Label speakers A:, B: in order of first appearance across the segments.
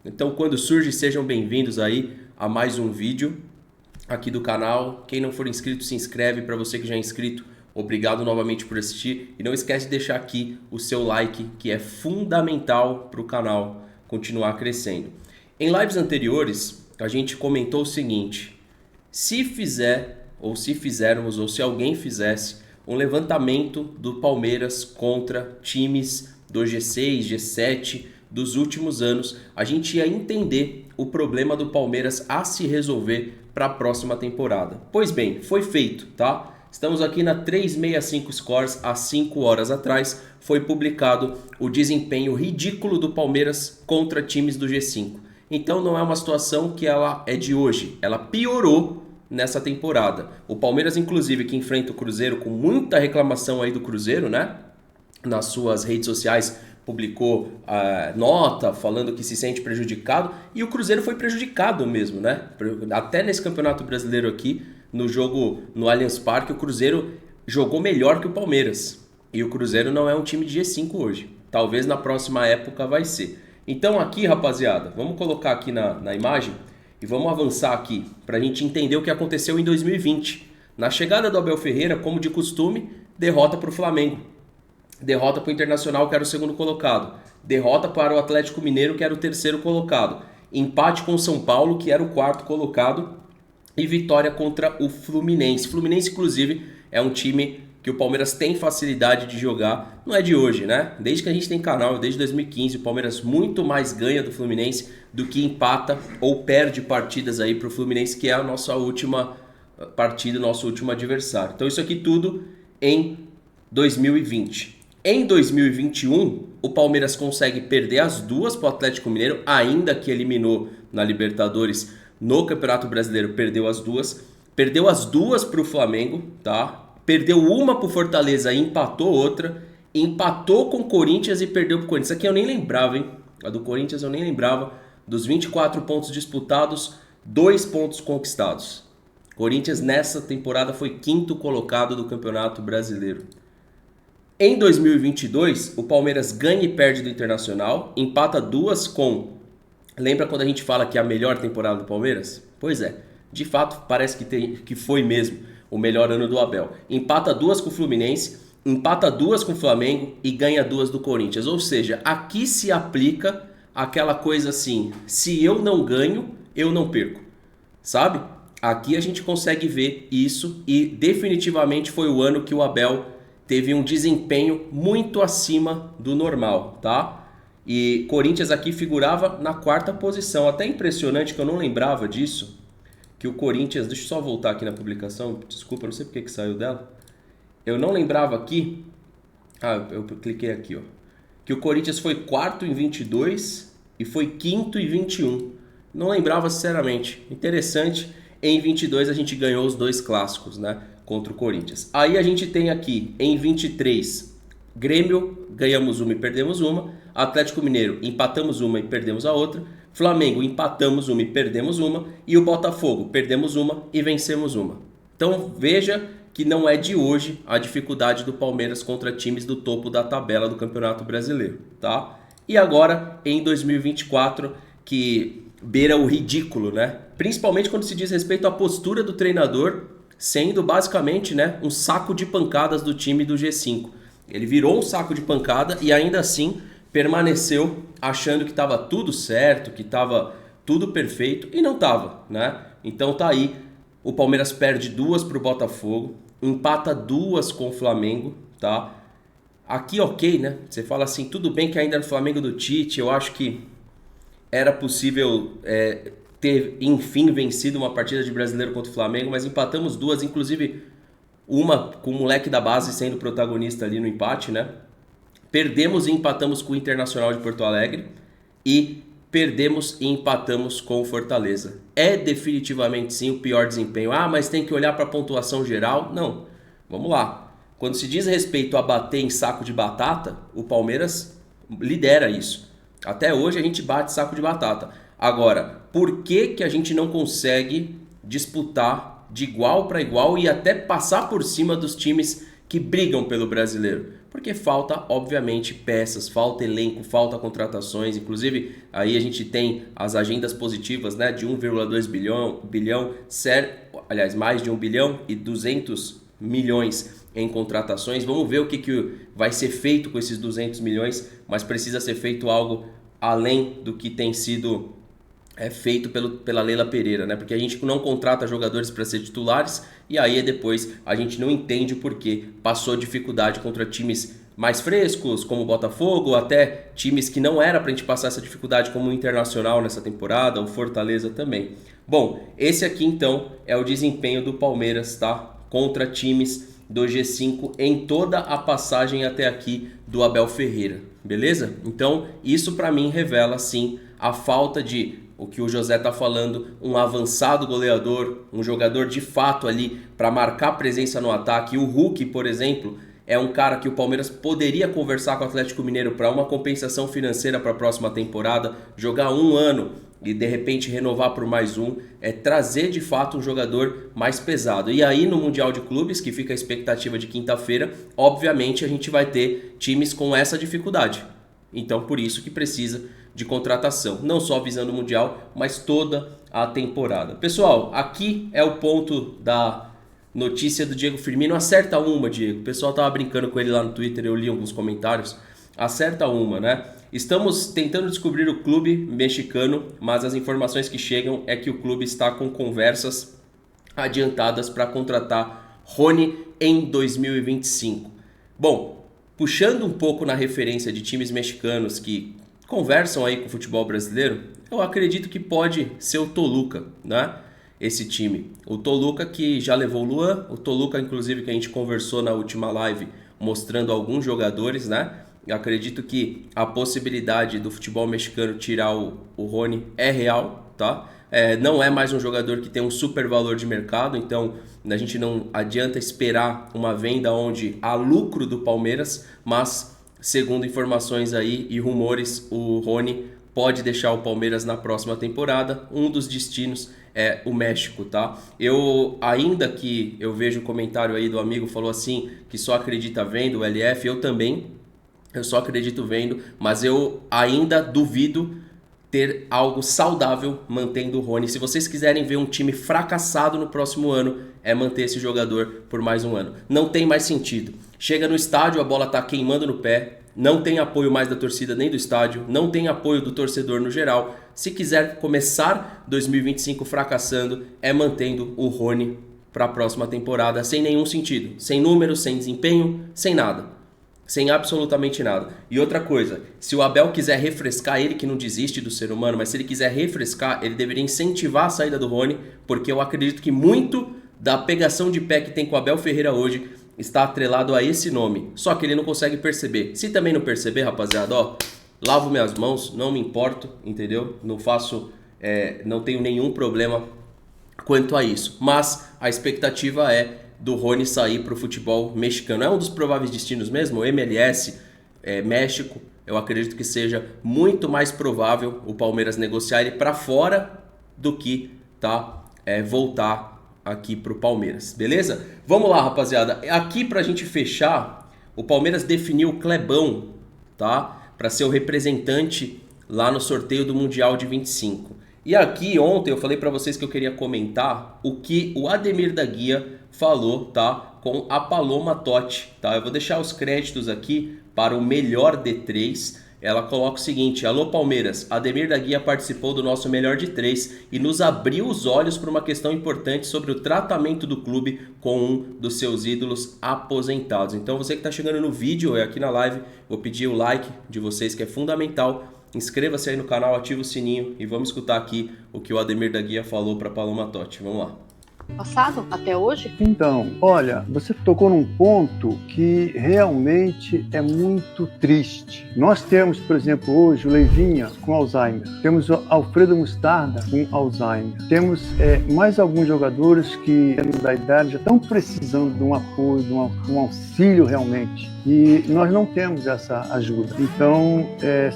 A: Então, quando surge, sejam bem-vindos aí a mais um vídeo aqui do canal. Quem não for inscrito, se inscreve. Para você que já é inscrito, obrigado novamente por assistir. E não esquece de deixar aqui o seu like, que é fundamental para o canal continuar crescendo. Em lives anteriores, a gente comentou o seguinte: se fizer, ou se fizermos, ou se alguém fizesse um levantamento do Palmeiras contra times do G6, G7 dos últimos anos, a gente ia entender o problema do Palmeiras a se resolver para a próxima temporada. Pois bem, foi feito, tá? Estamos aqui na 365 Scores, há 5 horas atrás foi publicado o desempenho ridículo do Palmeiras contra times do G5. Então não é uma situação que ela é de hoje, ela piorou nessa temporada. O Palmeiras, inclusive, que enfrenta o Cruzeiro com muita reclamação aí do Cruzeiro, né? Nas suas redes sociais publicou nota falando que se sente prejudicado, e o Cruzeiro foi prejudicado mesmo, né? Até nesse Campeonato Brasileiro aqui, no jogo no Allianz Parque, o Cruzeiro jogou melhor que o Palmeiras. E o Cruzeiro não é um time de G5 hoje. Talvez na próxima época vai ser. Então aqui, rapaziada, vamos colocar aqui na imagem e vamos avançar aqui para a gente entender o que aconteceu em 2020. Na chegada do Abel Ferreira, como de costume, derrota para o Flamengo. Derrota para o Internacional, que era o segundo colocado. Derrota para o Atlético Mineiro, que era o terceiro colocado. Empate com o São Paulo, que era o quarto colocado. E vitória contra o Fluminense. Fluminense, inclusive, é um time que o Palmeiras tem facilidade de jogar. Não é de hoje, né? Desde que a gente tem canal, desde 2015, o Palmeiras muito mais ganha do Fluminense do que empata ou perde partidas aí para o Fluminense, que é a nossa última partida, nosso último adversário. Então isso aqui tudo em 2020. Em 2021, o Palmeiras consegue perder as duas para o Atlético Mineiro, ainda que eliminou na Libertadores. No Campeonato Brasileiro perdeu as duas. Perdeu as duas para o Flamengo, tá? Perdeu uma para o Fortaleza e empatou outra. Empatou com o Corinthians e perdeu para o Corinthians. Isso aqui eu nem lembrava, hein? A do Corinthians eu nem lembrava. Dos 24 pontos disputados, 2 pontos conquistados. Corinthians nessa temporada foi quinto colocado do Campeonato Brasileiro. Em 2022, o Palmeiras ganha e perde do Internacional, empata duas com... Lembra quando a gente fala que é a melhor temporada do Palmeiras? Pois é, de fato parece que foi mesmo o melhor ano do Abel. Empata duas com o Fluminense, empata duas com o Flamengo e ganha duas do Corinthians. Ou seja, aqui se aplica aquela coisa assim, se eu não ganho, eu não perco, sabe? Aqui a gente consegue ver isso e definitivamente foi o ano que o Abel teve um desempenho muito acima do normal, tá? E Corinthians aqui figurava na quarta posição. Até impressionante que eu não lembrava disso, que o Corinthians... Deixa eu só voltar aqui na publicação, desculpa, não sei porque que saiu dela. Eu não lembrava aqui... eu cliquei aqui, ó. Que o Corinthians foi quarto em 22 e foi quinto em 21. Não lembrava sinceramente. Interessante, em 22 a gente ganhou os dois clássicos, né? Contra o Corinthians. Aí a gente tem aqui, em 23, Grêmio, ganhamos uma e perdemos uma. Atlético Mineiro, empatamos uma e perdemos a outra. Flamengo, empatamos uma e perdemos uma. E o Botafogo, perdemos uma e vencemos uma. Então veja que não é de hoje a dificuldade do Palmeiras contra times do topo da tabela do Campeonato Brasileiro, tá? E agora, em 2024, que beira o ridículo, né? Principalmente quando se diz respeito à postura do treinador, sendo basicamente, né, um saco de pancadas do time do G5. Ele virou um saco de pancada e ainda assim permaneceu achando que estava tudo certo, que estava tudo perfeito, e não estava, né? Então tá aí, o Palmeiras perde duas para o Botafogo, empata duas com o Flamengo, tá? Aqui ok, né? Você fala assim, tudo bem que ainda no Flamengo do Tite, eu acho que era possível ter, enfim, vencido uma partida de brasileiro contra o Flamengo, mas empatamos duas, inclusive uma com o moleque da base sendo protagonista ali no empate, né? Perdemos e empatamos com o Internacional de Porto Alegre e perdemos e empatamos com o Fortaleza. É definitivamente sim o pior desempenho. Mas tem que olhar para a pontuação geral? Não. Vamos lá. Quando se diz respeito a bater em saco de batata, o Palmeiras lidera isso. Até hoje a gente bate saco de batata. Agora, por que a gente não consegue disputar de igual para igual e até passar por cima dos times que brigam pelo brasileiro? Porque falta, obviamente, peças, falta elenco, falta contratações. Inclusive, aí a gente tem as agendas positivas, né, de 1,2 bilhão, aliás, mais de 1 bilhão e 200 milhões em contratações. Vamos ver o que vai ser feito com esses 200 milhões, mas precisa ser feito algo além do que tem sido feito pela Leila Pereira, né? Porque a gente não contrata jogadores para ser titulares e aí depois a gente não entende o porquê passou dificuldade contra times mais frescos, como o Botafogo, ou até times que não era para a gente passar essa dificuldade, como o Internacional nessa temporada, o Fortaleza também. Bom, esse aqui então é o desempenho do Palmeiras, tá? Contra times do G5 em toda a passagem até aqui do Abel Ferreira, beleza? Então isso para mim revela sim a falta de o que o José está falando, um avançado goleador, um jogador de fato ali para marcar presença no ataque. O Hulk, por exemplo, é um cara que o Palmeiras poderia conversar com o Atlético Mineiro para uma compensação financeira para a próxima temporada, jogar um ano e de repente renovar por mais um, trazer de fato um jogador mais pesado. E aí no Mundial de Clubes, que fica a expectativa de quinta-feira, obviamente a gente vai ter times com essa dificuldade. Então por isso que precisa de contratação, não só visando o Mundial, mas toda a temporada. Pessoal, aqui é o ponto da notícia do Diego Firmino. Acerta uma, Diego. O pessoal tava brincando com ele lá no Twitter, eu li alguns comentários. Acerta uma, né? Estamos tentando descobrir o clube mexicano, mas as informações que chegam é que o clube está com conversas adiantadas para contratar Rony em 2025. Bom, puxando um pouco na referência de times mexicanos que conversam aí com o futebol brasileiro, eu acredito que pode ser o Toluca, né? Esse time. O Toluca que já levou o Luan, o Toluca inclusive que a gente conversou na última live mostrando alguns jogadores, né? Eu acredito que a possibilidade do futebol mexicano tirar o Rony é real, tá? Não é mais um jogador que tem um super valor de mercado, então a gente não adianta esperar uma venda onde há lucro do Palmeiras, mas segundo informações aí e rumores, o Rony pode deixar o Palmeiras na próxima temporada. Um dos destinos é o México, tá? Ainda que eu vejo o comentário aí do amigo, falou assim, que só acredita vendo o LF, eu também, eu só acredito vendo, mas eu ainda duvido ter algo saudável mantendo o Rony. Se vocês quiserem ver um time fracassado no próximo ano, é manter esse jogador por mais um ano. Não tem mais sentido. Chega no estádio, a bola tá queimando no pé, não tem apoio mais da torcida nem do estádio, não tem apoio do torcedor no geral. Se quiser começar 2025 fracassando, é mantendo o Rony para a próxima temporada sem nenhum sentido. Sem números, sem desempenho, sem nada. Sem absolutamente nada. E outra coisa, se o Abel quiser refrescar, ele que não desiste do ser humano, mas se ele quiser refrescar, ele deveria incentivar a saída do Rony, porque eu acredito que muito da pegação de pé que tem com o Abel Ferreira hoje está atrelado a esse nome. Só que ele não consegue perceber. Se também não perceber, rapaziada, ó, lavo minhas mãos, não me importo, entendeu? Não faço, não tenho nenhum problema quanto a isso. Mas a expectativa é do Rony sair para o futebol mexicano. É um dos prováveis destinos mesmo, MLS, México. Eu acredito que seja muito mais provável o Palmeiras negociar ele para fora do que voltar aqui para o Palmeiras, beleza? Vamos lá, rapaziada. Aqui para a gente fechar, o Palmeiras definiu o Clebão, tá? Para ser o representante lá no sorteio do Mundial de 25. E aqui ontem eu falei para vocês que eu queria comentar o que o Ademir da Guia falou, tá? Com a Paloma Totti, tá? Eu vou deixar os créditos aqui para o Melhor D3. Ela coloca o seguinte: alô Palmeiras, Ademir da Guia participou do nosso Melhor de 3 e nos abriu os olhos para uma questão importante sobre o tratamento do clube com um dos seus ídolos aposentados. Então você que está chegando no vídeo, aqui na live, vou pedir o like de vocês que é fundamental. Inscreva-se aí no canal, ativa o sininho e vamos escutar aqui o que o Ademir da Guia falou para Paloma Totti. Vamos lá.
B: Passado até hoje?
C: Então, olha, você tocou num ponto que realmente é muito triste. Nós temos, por exemplo, hoje o Leivinha com Alzheimer, temos o Alfredo Mostarda com Alzheimer, temos mais alguns jogadores que, da idade, já estão precisando de um apoio, de um auxílio realmente. E nós não temos essa ajuda. Então,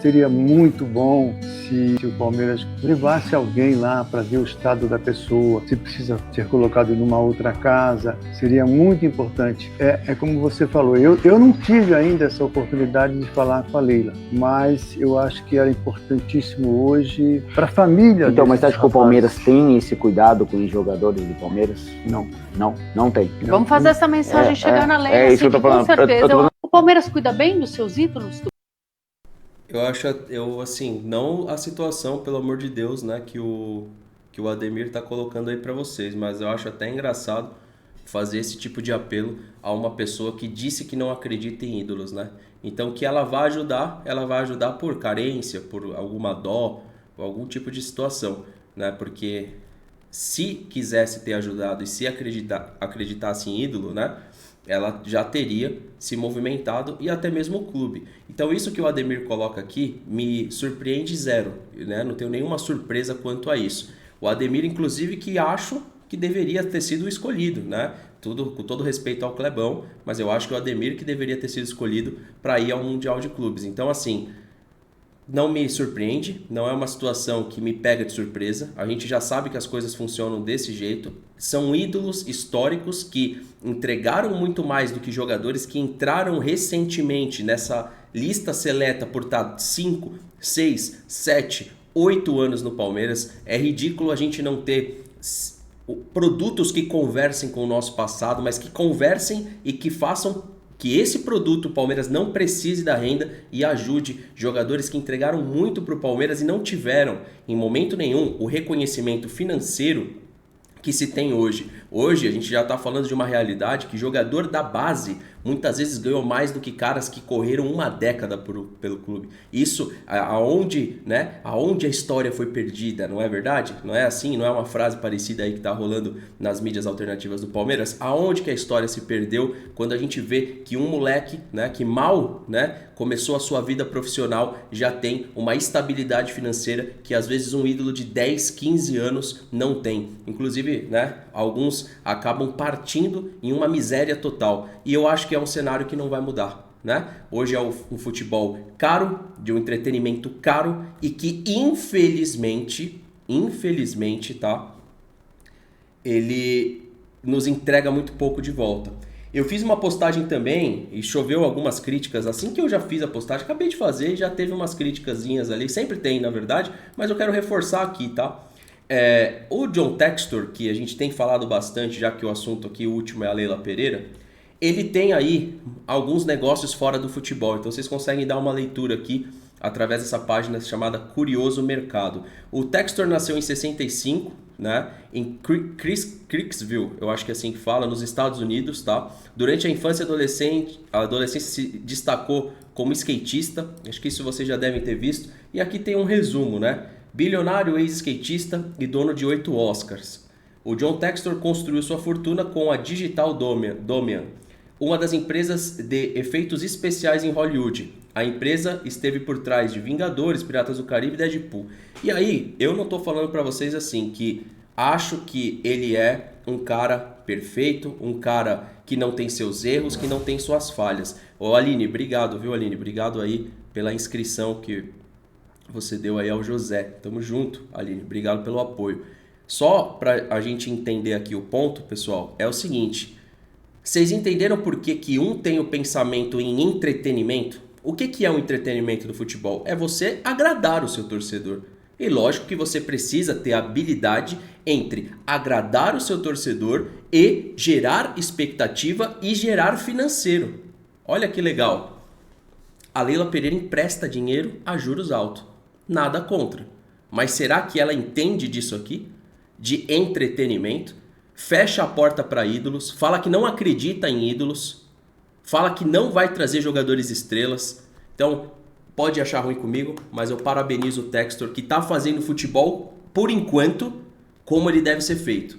C: seria muito bom se o Palmeiras levasse alguém lá para ver o estado da pessoa, se precisa ser colocado numa outra casa, seria muito importante. É como você falou, eu não tive ainda essa oportunidade de falar com a Leila, mas eu acho que era importantíssimo hoje para a família.
D: Então, mas você acha que o Palmeiras tem esse cuidado com os jogadores do Palmeiras? Não tem.
B: Vamos fazer essa mensagem chegar na Leila,
D: isso que eu tô falando.
B: com certeza. O Palmeiras cuida bem dos seus ídolos?
A: Não a situação, pelo amor de Deus, né, que o Ademir tá colocando aí para vocês, mas eu acho até engraçado fazer esse tipo de apelo a uma pessoa que disse que não acredita em ídolos, né? Então, que ela vai ajudar por carência, por alguma dó, por algum tipo de situação, né? Porque se quisesse ter ajudado e se acreditasse em ídolo, né, ela já teria se movimentado e até mesmo o clube. Então isso que o Ademir coloca aqui me surpreende zero, né? Não tenho nenhuma surpresa quanto a isso. O Ademir, inclusive, que acho que deveria ter sido escolhido, né? Com todo respeito ao Clebão, mas eu acho que o Ademir que deveria ter sido escolhido para ir ao Mundial de Clubes. Então, assim, não me surpreende, não é uma situação que me pega de surpresa. A gente já sabe que as coisas funcionam desse jeito. São ídolos históricos que entregaram muito mais do que jogadores que entraram recentemente nessa lista seleta por estar 5, 6, 7, 8 anos no Palmeiras. É ridículo a gente não ter produtos que conversem com o nosso passado, mas que conversem e que façam que esse produto, o Palmeiras, não precise da renda e ajude jogadores que entregaram muito para o Palmeiras e não tiveram, em momento nenhum, o reconhecimento financeiro que se tem hoje. Hoje a gente já está falando de uma realidade que jogador da base muitas vezes ganhou mais do que caras que correram uma década pelo clube. Isso aonde a história foi perdida, não é verdade? Não é assim? Não é uma frase parecida aí que está rolando nas mídias alternativas do Palmeiras? Aonde que a história se perdeu quando a gente vê que um moleque, né, que mal, né, começou a sua vida profissional, já tem uma estabilidade financeira que às vezes um ídolo de 10, 15 anos não tem. Inclusive, né, alguns acabam partindo em uma miséria total. E eu acho que é um cenário que não vai mudar, né? Hoje é um futebol caro, de um entretenimento caro e que infelizmente, tá? Ele nos entrega muito pouco de volta. Eu fiz uma postagem também e choveu algumas críticas assim que eu já fiz a postagem. Acabei de fazer e já teve umas criticazinhas ali. Sempre tem, na verdade, mas eu quero reforçar aqui, tá? O John Textor, que a gente tem falado bastante, já que o assunto aqui, o último é a Leila Pereira, ele tem aí alguns negócios fora do futebol. Então vocês conseguem dar uma leitura aqui através dessa página chamada Curioso Mercado. O Textor nasceu em 65, né, em Creeksville, eu acho que é assim que fala, nos Estados Unidos, tá? Durante a infância e a adolescência se destacou como skatista, acho que isso vocês já devem ter visto. E aqui tem um resumo, né? Bilionário, ex-skatista e dono de 8 Oscars. O John Textor construiu sua fortuna com a Digital Domain, uma das empresas de efeitos especiais em Hollywood. A empresa esteve por trás de Vingadores, Piratas do Caribe e Deadpool. E aí, eu não estou falando para vocês assim que acho que ele é um cara perfeito, um cara que não tem seus erros, que não tem suas falhas. Ô Aline, obrigado, viu Aline? Obrigado aí pela inscrição que você deu aí ao José. Tamo junto, Aline. Obrigado pelo apoio. Só para a gente entender aqui o ponto, pessoal, é o seguinte. Vocês entenderam por que um tem o pensamento em entretenimento? O que é o entretenimento do futebol? É você agradar o seu torcedor. E lógico que você precisa ter habilidade entre agradar o seu torcedor e gerar expectativa e gerar financeiro. Olha que legal. A Leila Pereira empresta dinheiro a juros altos. Nada contra. Mas será que ela entende disso aqui? De entretenimento? Fecha a porta para ídolos, fala que não acredita em ídolos, fala que não vai trazer jogadores estrelas. Então, pode achar ruim comigo, mas eu parabenizo o Textor que está fazendo futebol, por enquanto, como ele deve ser feito.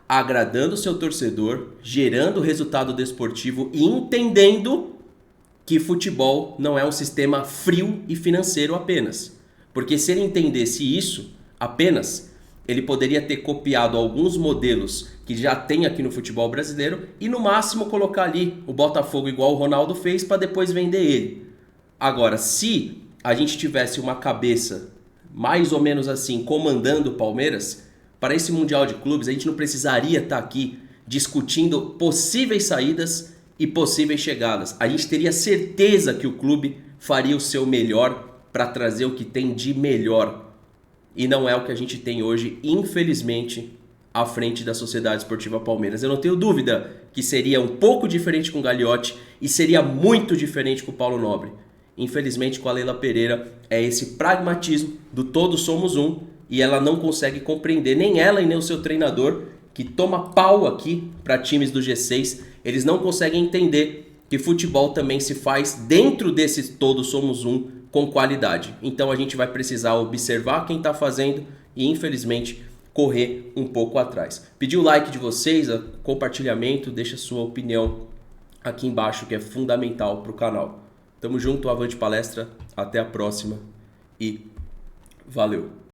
A: Agradando o seu torcedor, gerando resultado desportivo e entendendo que futebol não é um sistema frio e financeiro apenas. Porque se ele entendesse isso apenas, Ele poderia ter copiado alguns modelos que já tem aqui no futebol brasileiro e no máximo colocar ali o Botafogo igual o Ronaldo fez para depois vender ele. Agora, se a gente tivesse uma cabeça mais ou menos assim comandando o Palmeiras, para esse Mundial de Clubes a gente não precisaria estar aqui discutindo possíveis saídas e possíveis chegadas. A gente teria certeza que o clube faria o seu melhor para trazer o que tem de melhor. E não é o que a gente tem hoje, infelizmente, à frente da Sociedade Esportiva Palmeiras. Eu não tenho dúvida que seria um pouco diferente com o Gagliotti e seria muito diferente com o Paulo Nobre. Infelizmente, com a Leila Pereira, é esse pragmatismo do todos somos um e ela não consegue compreender, nem ela e nem o seu treinador, que toma pau aqui para times do G6, eles não conseguem entender que futebol também se faz dentro desse todos somos um com qualidade. Então a gente vai precisar observar quem está fazendo e, infelizmente, correr um pouco atrás. Pedir o like de vocês, o compartilhamento, deixa sua opinião aqui embaixo, que é fundamental para o canal. Tamo junto, avante palestra, até a próxima e valeu!